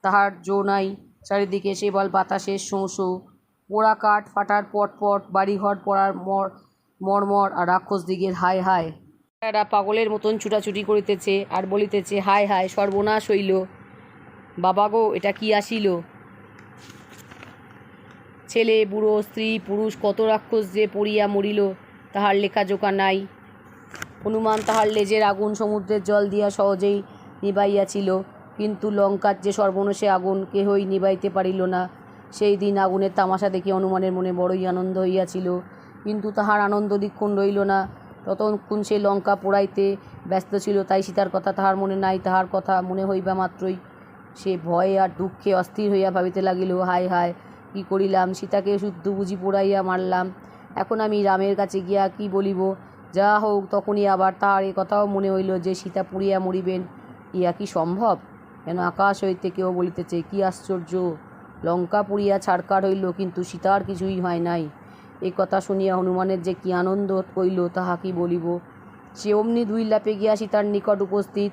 তাহার জো নাই। চারিদিকে সেবল বাতাসের শোঁ শোঁ, পোড়া কাঠ ফাটার পটপট, বাড়িঘর পড়ার মরমর, আর রাক্ষসদিগের হায় হায়। এরা পাগলের মতন ছুটাছুটি করিতেছে আর বলিতেছে, হায় হায়, সর্বনাশ হইল, বাবা গো, এটা কি আসিল! ছেলে বুড়ো স্ত্রী পুরুষ কত রাক্ষস যে পড়িয়া মরিল তাহার লেখাজোখা নাই। হনুমান তাহার লেজের আগুন সমুদ্রের জল দিয়া সহজেই নিবাইয়াছিল, কিন্তু লঙ্কার যে সর্বনাশে আগুন কেহই নিবাইতে পারিল না। সেই দিন আগুনের তামাশা দেখে হনুমানের মনে বড়ই আনন্দ হইয়াছিল, কিন্তু তাহার আনন্দ অধিকক্ষণ রইল না। ততক্ষণ সে লঙ্কা পোড়াইতে ব্যস্ত ছিল, তাই সীতার কথা তাহার মনে নাই। তাহার কথা মনে হইবা মাত্রই সে ভয়ে আর দুঃখে অস্থির হইয়া ভাবিতে লাগিল, হায় হায়, কি করিলাম! সীতাকে শুদ্ধ বুঝি পোড়াইয়া মারলাম। এখন আমি রামের কাছে গিয়া কি বলিব? যা হোক, তখনই আবার তাহার এ কথাও মনে হইল যে সীতা পুড়িয়া মরিবেন। ইয়া কি সম্ভব? যেন আকাশ হইতে কেউ বলিতেছে, কি আশ্চর্য, লঙ্কা পুড়িয়া ছাড়কার হইল, কিন্তু সীতার কিছুই হয় নাই। এই কথা শুনিয়া হনুমানের যে কি আনন্দ হইল তাহা কি বলিব। সে অমনি দুই লাপে গিয়া সীতার নিকট উপস্থিত।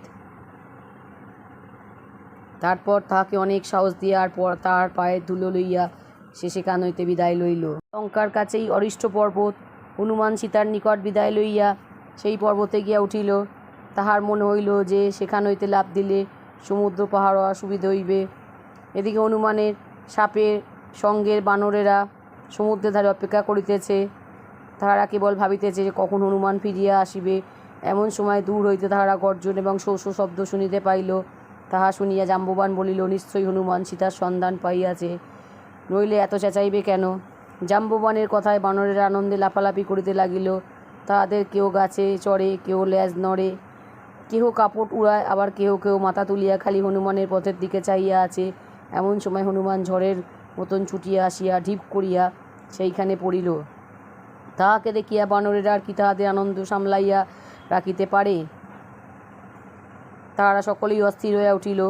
তারপর তাহাকে অনেক সাহস দিয়া আর তাহার পায়ের ধুলো লইয়া সে সেখান হইতে বিদায় লইল। লঙ্কার কাছেই অরিষ্ট পর্বত। হনুমান সীতার নিকট বিদায় লইয়া সেই পর্বতে গিয়া উঠিল। তাহার মনে হইল যে সেখান হইতে লাফ দিলে সমুদ্র পাহাড় হওয়া সুবিধা হইবে। এদিকে হনুমানের সাপের সঙ্গের বানরেরা সমুদ্রের ধারে অপেক্ষা করিতেছে। তাহারা কেবল ভাবিতেছে যে কখন হনুমান ফিরিয়া আসিবে। এমন সময় দূর হইতে তাহারা গর্জন এবং শোঁ শোঁ শব্দ শুনিতে পাইল। তাহা শুনিয়া জাম্ববান বলিল, নিশ্চয়ই হনুমান সীতার সন্ধান পাইয়াছে, নইলে এত চেঁচাইবে কেন? জাম্ববানের কথায় বানরেরা আনন্দে লাফালাফি করিতে লাগিল। তাহাদের কেউ গাছে চড়ে, কেউ লেজ নড়ে, কেহ কাপড় উড়ায়, আবার কেহ কেউ মাথা তুলিয়া খালি হনুমানের পথের দিকে চাহিয়া আছে। এমন সময় হনুমান ঝড়ের মতন ছুটিয়া আসিয়া ঢিপ করিয়া সেইখানে পড়িল। তাহাকে দেখিয়া বানরেরা আর কি তাহাদের আনন্দ সামলাইয়া রাখিতে পারে? তাহারা সকলেই অস্থির হইয়া উঠিল।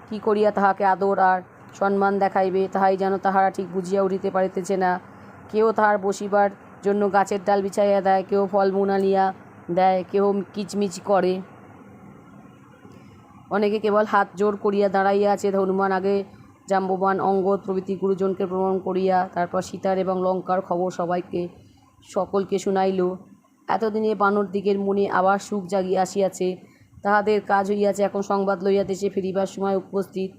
কি করিয়া তাহাকে আদর আর সম্মান দেখাইবে তাহাই যেন তাহারা ঠিক বুঝিয়া উঠিতে পারিতেছে না। কেউ তাহার বসিবার জন্য গাছের ডাল বিছাইয়া দেয়, কেউ ফলমূল আনিয়া দেয়, কেউ কিচমিচ করে, অনেকে কেবল হাত জোর করিয়া দাঁড়াইয়া আছে। হনুমান আগে জাম্ববান, অঙ্গদ প্রভৃতি গুরুজনকে প্রণাম করিয়া তারপর সীতার এবং লঙ্কার খবর সকলকে শুনাইল। এতদিনে বানরদিগের মনে আবার সুখ জাগিয়া আসিয়াছে। তাহাদের কাজ হইয়াছে এখন সংবাদ লইয়া দেশে ফিরিবার সময় উপস্থিত।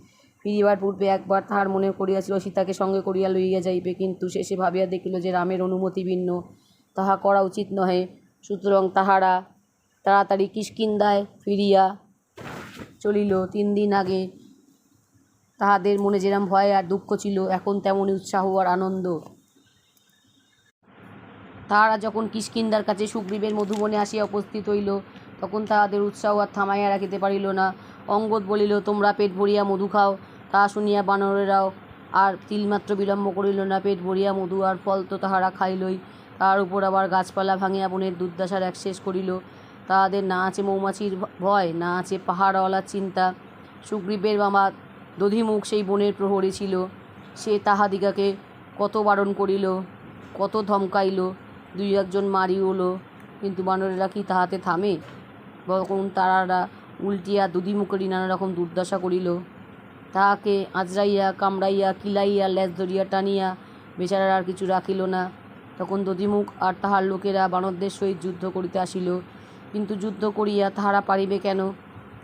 ফিরিবার পূর্বে একবার তাহার মনে করিয়াছিল সীতাকে সঙ্গে করিয়া লইয়া যাইবে, কিন্তু শেষে ভাবিয়া দেখিল যে রামের অনুমতি ভিন্ন, তাহা করা উচিত নহে। সুতরাং তাহারা তাড়াতাড়ি কিষ্কিন্ধায় ফিরিয়া চলিল। 3 দিন আগে তাহাদের মনে যেরম ভয় আর দুঃখ ছিল, এখন তেমনই উৎসাহ আর আনন্দ। তাহারা যখন কিষ্কিন্ধার কাছে সুগ্রীবের মধুবনে আসিয়া উপস্থিত হইল, তখন তাহাদের উৎসাহ আর থামাইয়া রাখিতে পারিল না। অঙ্গদ বলিল, তোমরা পেট ভরিয়া মধু খাও। তাহা শুনিয়া বানরেরাও আর তিলমাত্র বিলম্ব করিল না। পেট ভরিয়া মধু আর ফল তো তাহারা খাইলই, তার উপর আবার গাছপালা ভাঙিয়া বনের দুর্দশার এক শেষ করিল। তাহাদের না আছে মৌমাছির ভয়, না আছে পাহাড়ওয়ালার চিন্তা। সুগ্রীবের মামা দধিমুখ সেই বনের প্রহরী ছিল। সে তাহাদিগাকে কত বারণ করিল, কত ধমকাইল, দুই একজন মারিওল, কিন্তু বানরেরা কি তাহাতে থামে? তখন তারারা উল্টিয়া দধিমুখেরই নানা রকম দুর্দশা করিল। তাহাকে আঁচড়াইয়া, কামড়াইয়া, কিলাইয়া, লেজ ধরিয়া টানিয়া বেচারার আর কিছু রাখিল না। তখন দধিমুখ আর তাহার লোকেরা বানরদের সহিত যুদ্ধ করিতে আসিল, কিন্তু যুদ্ধ করিয়া তাহারা পারিবে কেন?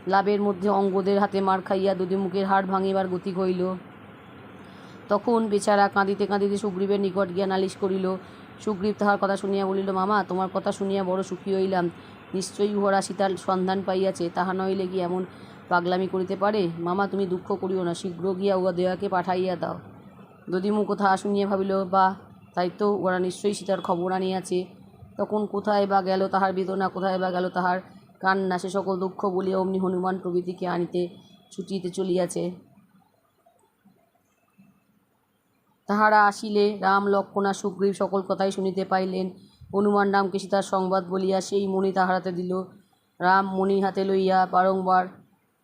লাভের মধ্যে অঙ্গদের হাতে মার খাইয়া দধিমুখের হাড় ভাঙিবার গতিক হইল। তখন বেচারা কাঁদিতে কাঁদিতে সুগ্রীবের নিকট গিয়া নালিশ করিল। সুগ্রীব তাহার কথা শুনিয়া বলিল, মামা, তোমার কথা শুনিয়া বড় সুখী হইলাম। নিশ্চয়ই উহারা সীতার সন্ধান পাইয়াছে, তাহা নইলে কি এমন পাগলামি করিতে পারে? মামা, তুমি দুঃখ করিও না, শীঘ্র গিয়া উহা দেয়াকে পাঠাইয়া দাও। দধিমুখ তাহা শুনিয়া ভাবিল, বা তাই তো, ওরা নিশ্চয়ই সীতার খবর আনিয়াছে। তখন কোথায় বা গেল তাহার বেদনা, কোথায় বা গেল তাহার কান্না, সে সকল দুঃখ বলিয়া অমনি হনুমান প্রভৃতিকে আনিতে ছুটিতে চলিয়াছে। তাহারা আসিলে রাম, লক্ষ্মণ আর সুগ্রীব সকল কথাই শুনিতে পাইলেন। হনুমান রামকে সীতার সংবাদ বলিয়া সেই মণি তাহার হাতে দিল। রাম মণি হাতে লইয়া বারংবার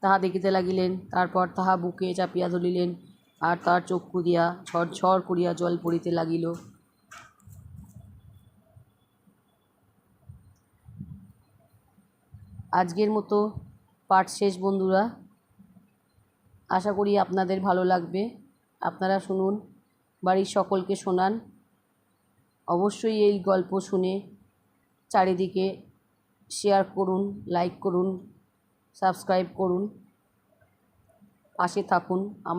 তাহা দেখিতে লাগিলেন। তারপর তাহা বুকে চাপিয়া ধরিলেন, আর তার চক্ষু দিয়া ঝরঝর করিয়া জল পড়িতে লাগিল। আজকের মতো পাঠ শেষ বন্ধুরা। আশা করি আপনাদের ভালো লাগবে। আপনারা শুনুন, বাড়ির সকলকে শোনান। অবশ্যই এই গল্প শুনে চারিদিকে শেয়ার করুন, লাইক করুন, সাবস্ক্রাইব করুন, পাশে থাকুন। আমার